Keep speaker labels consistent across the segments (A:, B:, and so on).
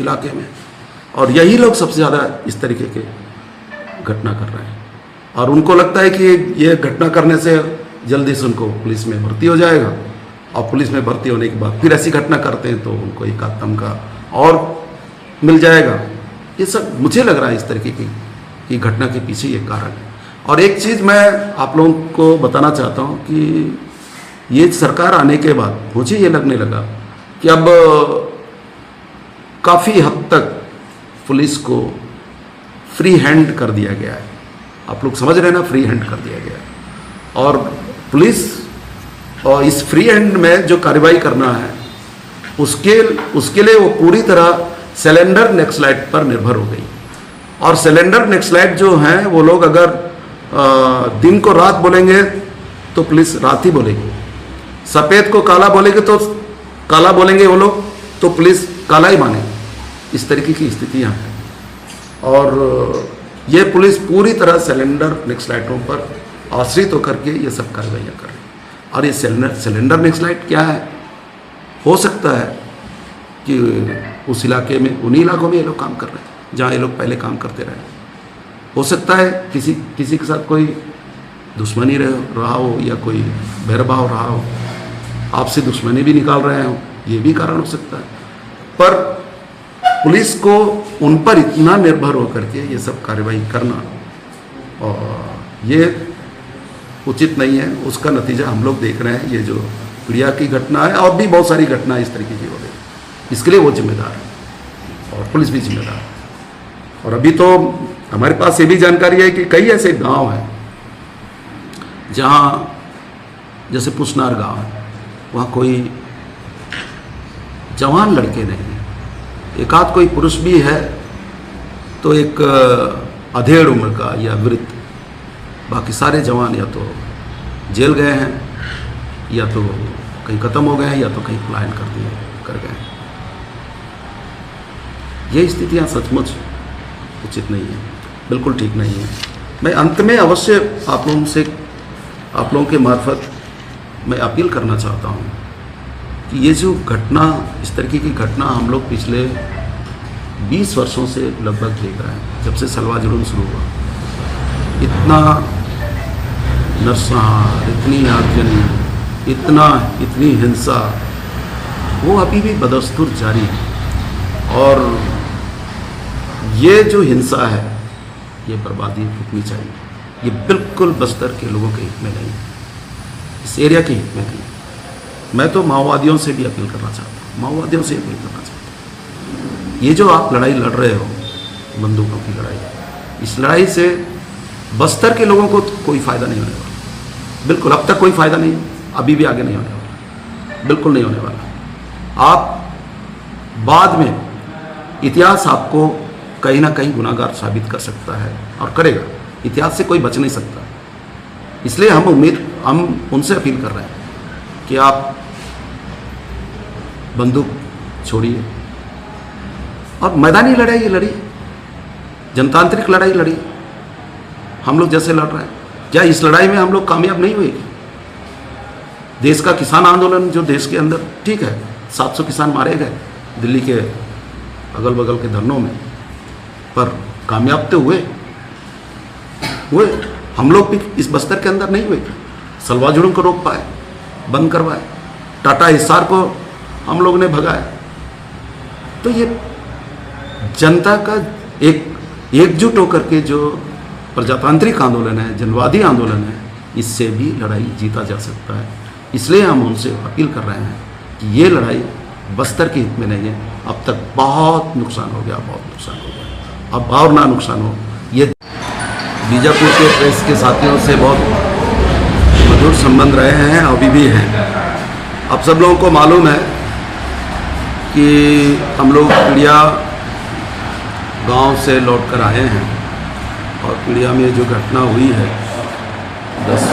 A: इलाके में, और यही लोग सबसे ज़्यादा इस तरीके के घटना कर रहे हैं। और उनको लगता है कि ये घटना करने से जल्दी से उनको पुलिस में भर्ती हो जाएगा, और पुलिस में भर्ती होने के बाद फिर ऐसी घटना करते हैं तो उनको एक आतंक का और मिल जाएगा। ये सब मुझे लग रहा है इस तरीके की घटना के पीछे ये कारण है। और एक चीज़ मैं आप लोगों को बताना चाहता हूँ कि ये सरकार आने के बाद मुझे ये लगने लगा कि अब काफ़ी हद तक पुलिस को फ्री हैंड कर दिया गया है। आप लोग समझ रहे हैं ना, फ्री हैंड कर दिया गया है। और पुलिस और इस फ्री हैंड में जो कार्रवाई करना है उसके लिए वो पूरी तरह सिलेंडर नक्सलाइट पर निर्भर हो गई। और सिलेंडर नक्सलाइट जो हैं वो लोग अगर दिन को रात बोलेंगे तो पुलिस रात ही बोलेगी, सफ़ेद को काला बोलेंगे तो काला बोलेंगे वो लोग तो पुलिस काला ही मानेगी। इस तरीके की स्थितियाँ हैं। और ये पुलिस पूरी तरह सिलेंडर नक्सलाइटों पर आश्रित होकर के ये सब कार्रवाइयाँ कर रही है। और ये सिलेंडर नक्सलाइट क्या है, हो सकता है कि उस इलाके में, उन्हीं इलाकों में ये लोग काम कर रहे हैं जहाँ ये लोग पहले काम करते रहे। हो सकता है किसी के साथ कोई दुश्मनी रहा हो या कोई भेदभाव रहा हो, आपसे दुश्मनी भी निकाल रहे हो, ये भी कारण हो सकता है। पर पुलिस को उन पर इतना निर्भर होकर के ये सब कार्रवाई करना और ये उचित नहीं है। उसका नतीजा हम लोग देख रहे हैं, ये जो पीड़िया की घटना है और भी बहुत सारी घटनाएं इस तरीके की हो रही है। इसके लिए वो जिम्मेदार है और पुलिस भी जिम्मेदार है। और अभी तो हमारे पास ये भी जानकारी है कि कई ऐसे गांव हैं जहां, जैसे पुसनार गांव है, वहाँ कोई जवान लड़के नहीं हैं, एक आध कोई पुरुष भी है तो एक अधेड़ उम्र का या वृद्ध, बाकी सारे जवान या तो जेल गए हैं या तो कहीं ख़त्म हो गए हैं या तो कहीं पलायन कर गए हैं। ये स्थितियाँ सचमुच उचित नहीं है, बिल्कुल ठीक नहीं है। मैं अंत में अवश्य आप लोगों के मार्फत मैं अपील करना चाहता हूँ कि ये जो घटना, इस तरीके की घटना हम लोग पिछले 20 वर्षों से लगभग देख रहे हैं। जब से सलवा जुलूम शुरू हुआ, इतना नरसंहार, इतनी आगजनी, इतनी हिंसा, वो अभी भी बदस्तूर जारी है। और ये जो हिंसा है, ये बर्बादी रुकनी चाहिए। ये बिल्कुल बस्तर के लोगों के हित में नहीं है, इस एरिया के हित में नहीं है। मैं तो माओवादियों से भी अपील करना चाहता हूँ, माओवादियों से अपील करना चाहता हूँ, ये जो आप लड़ाई लड़ रहे हो, बंदूकों की लड़ाई, इस लड़ाई से बस्तर के लोगों को कोई फ़ायदा नहीं होने वाला। बिल्कुल, अब तक कोई फ़ायदा नहीं, अभी भी आगे नहीं होने वाला, बिल्कुल नहीं होने वाला। आप बाद में इतिहास आपको कहीं ना कहीं गुनाहगार साबित कर सकता है और करेगा। इतिहास से कोई बच नहीं सकता। इसलिए हम उनसे अपील कर रहे हैं कि आप बंदूक छोड़िए और मैदानी लड़ाई लड़िए, जनतांत्रिक लड़ाई लड़िए। हम लोग जैसे लड़ रहे हैं, क्या इस लड़ाई में हम लोग कामयाब नहीं हुए? देश का किसान आंदोलन जो देश के अंदर, ठीक है, 700 किसान मारे गए दिल्ली के अगल बगल के धरनों में, पर कामयाब तो हुए। हम लोग भी इस बस्तर के अंदर नहीं हुए। सलवा जुलूम को रोक पाए, बंद करवाए, टाटा हिसार को हम लोग ने भगाया। तो ये जनता का एकजुट होकर के जो प्रजातांत्रिक आंदोलन है, जनवादी आंदोलन है, इससे भी लड़ाई जीता जा सकता है। इसलिए हम उनसे अपील कर रहे हैं कि ये लड़ाई बस्तर के हित में नहीं है। अब तक बहुत नुकसान हो गया, बहुत नुकसान हो गया, अब और ना नुकसान हो। ये बीजापुर के प्रेस के साथियों से बहुत मधुर संबंध रहे हैं, अभी भी हैं। अब सब लोगों को मालूम है कि हम लोग पीड़िया गांव से लौट कर आए हैं और पीड़िया में जो घटना हुई है 10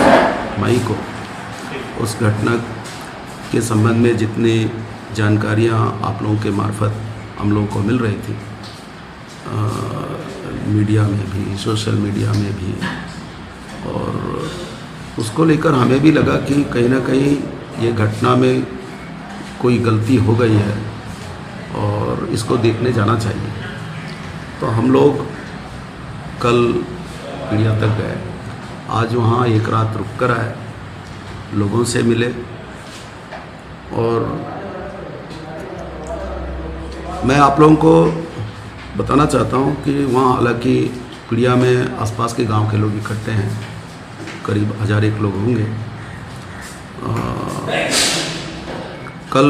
A: मई को, उस घटना के संबंध में जितनी जानकारियां आप लोगों के मार्फत हम लोगों को मिल रही थी, मीडिया में भी, सोशल मीडिया में भी, और उसको लेकर हमें भी लगा कि कहीं ना कहीं ये घटना में कोई गलती हो गई है और और इसको देखने जाना चाहिए। तो हम लोग कल पीड़िया तक गए, आज वहाँ एक रात रुक कर आए, लोगों से मिले और मैं आप लोगों को बताना चाहता हूँ कि वहाँ हालांकि पीड़िया में आसपास के गांव के लोग इकट्ठे हैं, करीब 1001 लोग होंगे। कल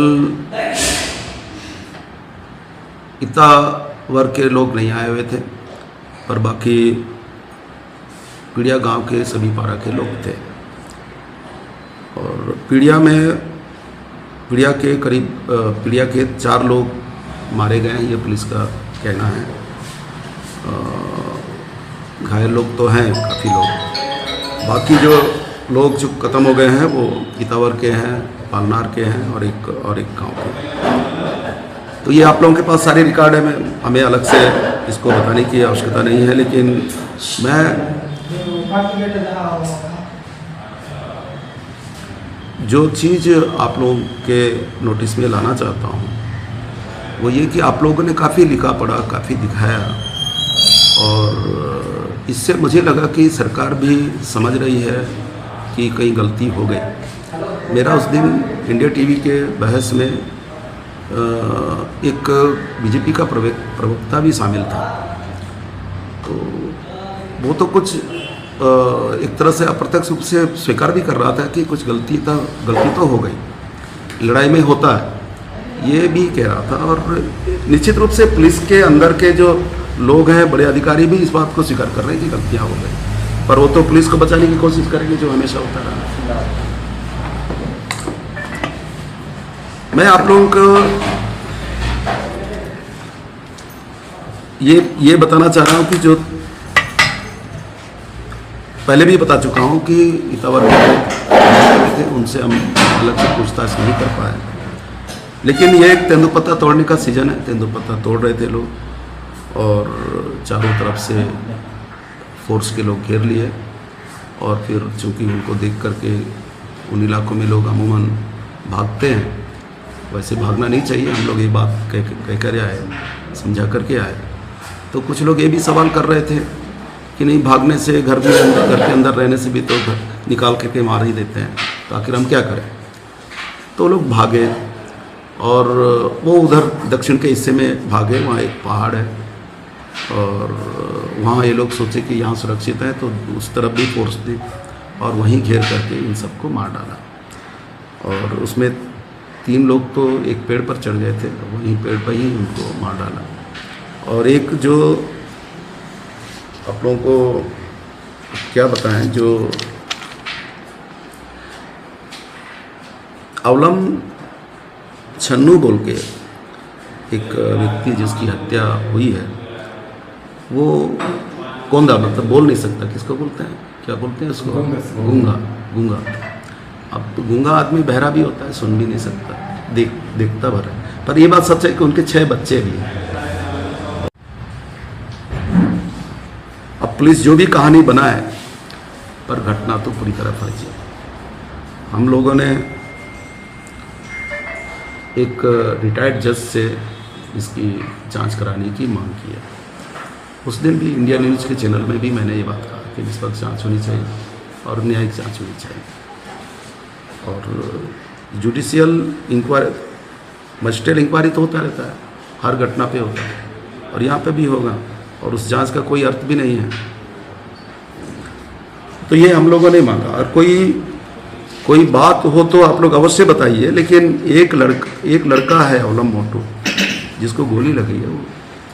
A: इतना वर्ग के लोग नहीं आए हुए थे, पर बाकी पीड़िया गांव के सभी पारा के लोग थे। और पीड़िया के करीब पीड़िया के 4 लोग मारे गए हैं, ये पुलिस का कहना है। घायल लोग तो हैं काफ़ी लोग, बाकी जो लोग जो ख़त्म हो गए हैं वो इतावर के हैं, पालनार के हैं और एक गांव के। तो ये आप लोगों के पास सारे रिकॉर्ड है, हमें अलग से इसको बताने की आवश्यकता नहीं है। लेकिन मैं जो चीज़ आप लोगों के नोटिस में लाना चाहता हूँ वो ये कि आप लोगों ने काफ़ी लिखा पढ़ा, काफ़ी दिखाया और इससे मुझे लगा कि सरकार भी समझ रही है कि कहीं गलती हो गई। मेरा उस दिन इंडिया टीवी के बहस में एक बीजेपी का प्रवक्ता भी शामिल था, तो वो तो कुछ एक तरह से अप्रत्यक्ष रूप से स्वीकार भी कर रहा था कि कुछ गलती तो हो गई, लड़ाई में होता है, ये भी कह रहा था। और निश्चित रूप से पुलिस के अंदर के जो लोग हैं, बड़े अधिकारी भी इस बात को स्वीकार कर रहे हैं कि गलतियां हो गई, पर वो तो पुलिस को बचाने की कोशिश करेंगे जो हमेशा होता रहा। मैं आप लोगों को ये बताना चाह रहा हूं कि जो पहले भी बता चुका हूं कि इतावर थे, उनसे हम अलग से पूछताछ नहीं कर पाए। लेकिन ये एक तेंदुपत्ता तोड़ने का सीजन है, तेंदुपत्ता तोड़ रहे थे लोग और चारों तरफ से फोर्स के लोग घेर लिए और फिर चूंकि उनको देख करके उन इलाकों में लोग अमूमन भागते हैं, वैसे भागना नहीं चाहिए, हम लोग ये बात कह कर आए, समझा करके आए। तो कुछ लोग ये भी सवाल कर रहे थे कि नहीं भागने से घर के अंदर रहने से भी तो निकाल करके मार ही देते हैं, तो आखिर हम क्या करें। तो लोग भागे और वो उधर दक्षिण के हिस्से में भागे, वहाँ एक पहाड़ है और वहाँ ये लोग सोचे कि यहाँ सुरक्षित है, तो उस तरफ भी फोर्स दी और वहीं घेर करके इन सबको मार डाला। और उसमें 3 लोग तो एक पेड़ पर चढ़ गए थे, वहीं पेड़ पर ही उनको मार डाला। और एक जो आप लोगों को क्या बताएं, जो अवलम छन्नू बोल के एक व्यक्ति जिसकी हत्या हुई है, वो कोंदा, मतलब बोल नहीं सकता, किसको बोलते हैं, क्या बोलते हैं उसको, गूंगा। अब तो गूंगा आदमी बहरा भी होता है, सुन भी नहीं सकता, देखता भर है। पर ये बात सच है कि उनके 6 बच्चे भी हैं। अब पुलिस जो भी कहानी बनाए, पर घटना तो पूरी तरह फर्जी है। हम लोगों ने एक रिटायर्ड जज से इसकी जांच कराने की मांग की है। उस दिन भी इंडिया न्यूज़ के चैनल में भी मैंने ये बात कहा कि निष्पक्ष जांच होनी चाहिए और न्यायिक जांच होनी चाहिए। और जुडिशियल इंक्वायरी, मजिस्ट्रेट इंक्वायरी तो होता रहता है, हर घटना पे होता है और यहाँ पे भी होगा, और उस जांच का कोई अर्थ भी नहीं है। तो ये हम लोगों ने मांगा। और कोई बात हो तो आप लोग अवश्य बताइए। लेकिन एक लड़का है अवलम मोटू, जिसको गोली लगी है, वो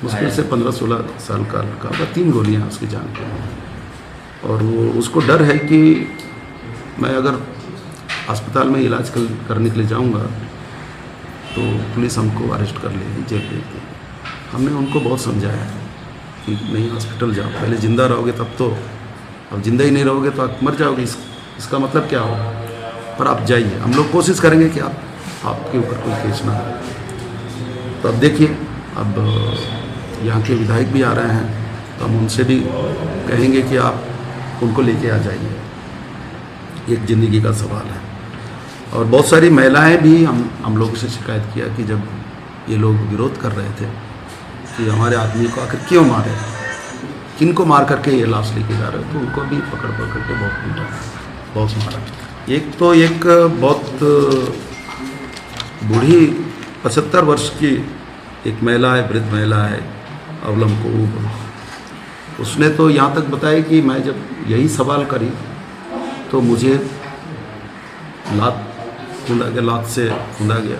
A: मुश्किल से 15-16 साल का लड़का होगा, 3 गोलियां उसकी जान पे, और वो उसको डर है कि मैं अगर अस्पताल में इलाज करने के लिए जाऊंगा तो पुलिस हमको अरेस्ट कर लेगी, जेल भेज देगी। हमने उनको बहुत समझाया कि नहीं, हॉस्पिटल जाओ, पहले ज़िंदा रहोगे तब तो, अब जिंदा ही नहीं रहोगे तो आप मर जाओगे, इसका मतलब क्या हो। पर आप जाइए, हम लोग कोशिश करेंगे कि आपके ऊपर कोई केस ना हो। तो अब देखिए, अब यहाँ के विधायक भी आ रहे हैं, तो हम उनसे भी कहेंगे कि आप उनको लेके आ जाइए, एक ज़िंदगी का सवाल है। और बहुत सारी महिलाएं भी हम लोगों से शिकायत किया कि जब ये लोग विरोध कर रहे थे कि हमारे आदमी को आखिर क्यों मारे, किनको मार करके ये लाश लेके जा रहे हो, तो उनको भी पकड़ के बहुत पीटा, बहुत मारा। एक बहुत बूढ़ी 75 वर्ष की एक महिला है, वृद्ध महिला है, अवलंबको, उसने तो यहाँ तक बताया कि मैं जब यही सवाल करी तो मुझे लात से खूंदा गया,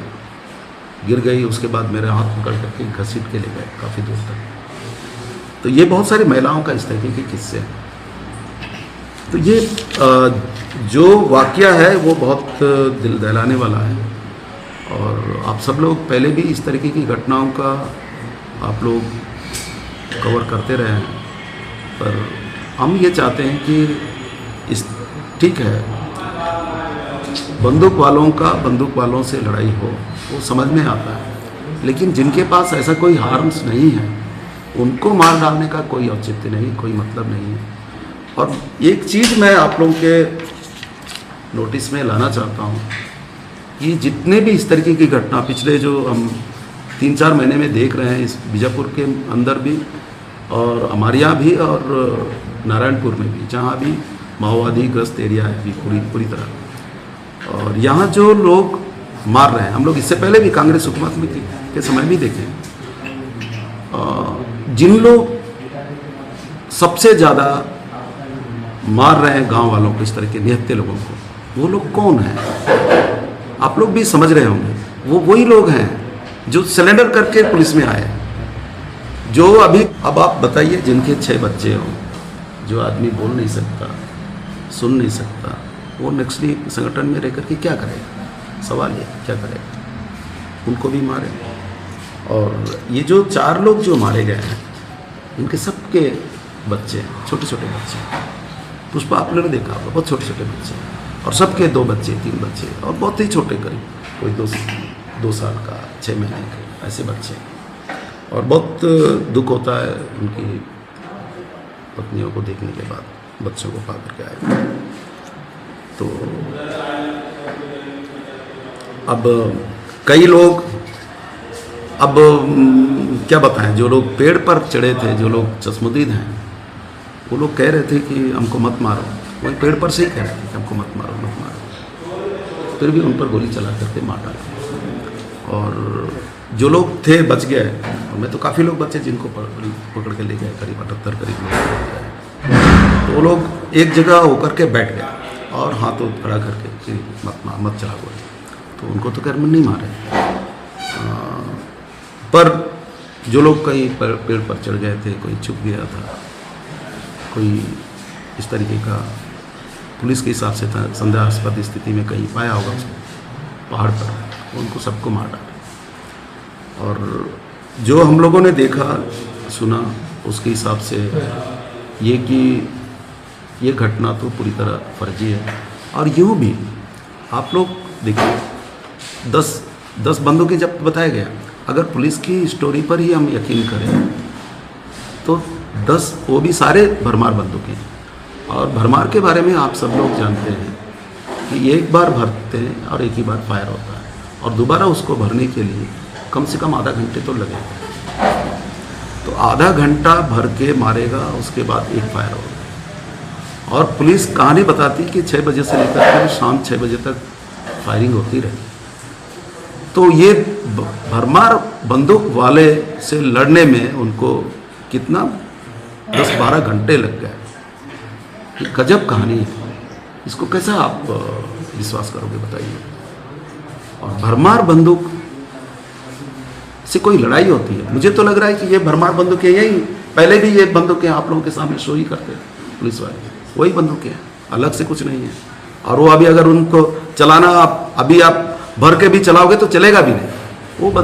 A: गिर गई, उसके बाद मेरे हाथ पकड़ करके घसीट के ले गए काफ़ी दूर तक। तो ये बहुत सारी महिलाओं का इस तरीके के किस्से हैं। तो ये जो वाकया है वो बहुत दिल दहलाने वाला है, और आप सब लोग पहले भी इस तरीके की घटनाओं का आप लोग कवर करते रहे हैं, पर हम ये चाहते हैं कि ठीक है, बंदूक वालों से लड़ाई हो वो समझ में आता है, लेकिन जिनके पास ऐसा कोई हार्म्स नहीं है उनको मार डालने का कोई औचित्य नहीं, कोई मतलब नहीं है। और एक चीज़ मैं आप लोगों के नोटिस में लाना चाहता हूँ कि जितने भी इस तरीके की घटना पिछले जो हम 3-4 महीने में देख रहे हैं, इस बीजापुर के अंदर भी और हमारे यहाँ भी और नारायणपुर में भी, जहाँ भी माओवादी ग्रस्त एरिया है अभी पूरी तरह, और यहाँ जो लोग मार रहे हैं, हम लोग इससे पहले भी कांग्रेस हुकूमत में के समय भी देखे, जिन लोग सबसे ज़्यादा मार रहे हैं गांव वालों को, इस तरह के निहत्थे लोगों को, वो लोग कौन हैं आप लोग भी समझ रहे होंगे। वो वही लोग हैं जो सिलेंडर करके पुलिस में आए, जो अभी अब आप बताइए जिनके 6 बच्चे हों, जो आदमी बोल नहीं सकता, सुन नहीं सकता, वो नक्सली संगठन में रह करके क्या करेगा? सवाल ये क्या करेगा? उनको भी मारे। और ये जो 4 लोग जो मारे गए हैं, इनके सबके बच्चे, छोटे छोटे बच्चे, पुष्पा आपने देखा होगा, बहुत छोटे छोटे बच्चे, और सबके 2 बच्चे 3 बच्चे, और बहुत ही छोटे, करीब कोई 2 साल का, 6 महीने के, ऐसे बच्चे। और बहुत दुख होता है उनकी पत्नियों को देखने के बाद, बच्चों को पा करके आए। तो अब कई लोग, अब क्या बताएं, जो लोग पेड़ पर चढ़े थे, जो लोग चश्मदीद हैं, वो लोग कह रहे थे कि हमको मत मारो, वही पेड़ पर से ही कह रहे थे कि हमको मत मारो मत मारो, फिर भी उन पर गोली चला करके मार डाला। और जो लोग थे बच गए, और मैं तो काफ़ी लोग बचे जिनको पकड़ के ले गए, करीब 78 करीब लोग। तो वो लोग एक जगह होकर के बैठ गए और हाथों खड़ा करके कि मत चला गोली, तो उनको तो खैर नहीं मारे। पर जो लोग कहीं पेड़ पर चढ़ गए थे, कोई छुप गया था, कोई इस तरीके का पुलिस के हिसाब से था, संदेहास्पद स्थिति में कहीं पाया होगा उसको पहाड़ पर, उनको सबको मार डाला। और जो हम लोगों ने देखा सुना उसके हिसाब से ये कि ये घटना तो पूरी तरह फर्जी है। और यूँ भी आप लोग देखिए, 10 बंदूकें जब बताया गया, अगर पुलिस की स्टोरी पर ही हम यकीन करें तो 10, वो भी सारे भरमार बंदूकें। और भरमार के बारे में आप सब लोग जानते हैं कि एक बार भरते हैं और एक ही बार फायर होता है, और दोबारा उसको भरने के लिए कम से कम आधा घंटे तो लगेगा। तो आधा घंटा भर के मारेगा, उसके बाद एक फायर होगा। और पुलिस कहानी बताती कि 6 बजे से लेकर के शाम 6 बजे तक फायरिंग होती रही। तो ये भरमार बंदूक वाले से लड़ने में उनको कितना 10-12 घंटे लग गए। ये गजब कहानी है, इसको कैसा आप विश्वास करोगे बताइए। और भरमार बंदूक से कोई लड़ाई होती है? मुझे तो लग रहा है कि ये भरमार बंदूकें यही पहले भी ये बंदूकें आप लोगों के सामने शो ही करते हैं पुलिस वाले, वही बंदूकें हैं, अलग से कुछ नहीं है। और वो अभी अगर उनको चलाना अभी आप भर के भी चलाओगे तो चलेगा भी नहीं, वो बंदूक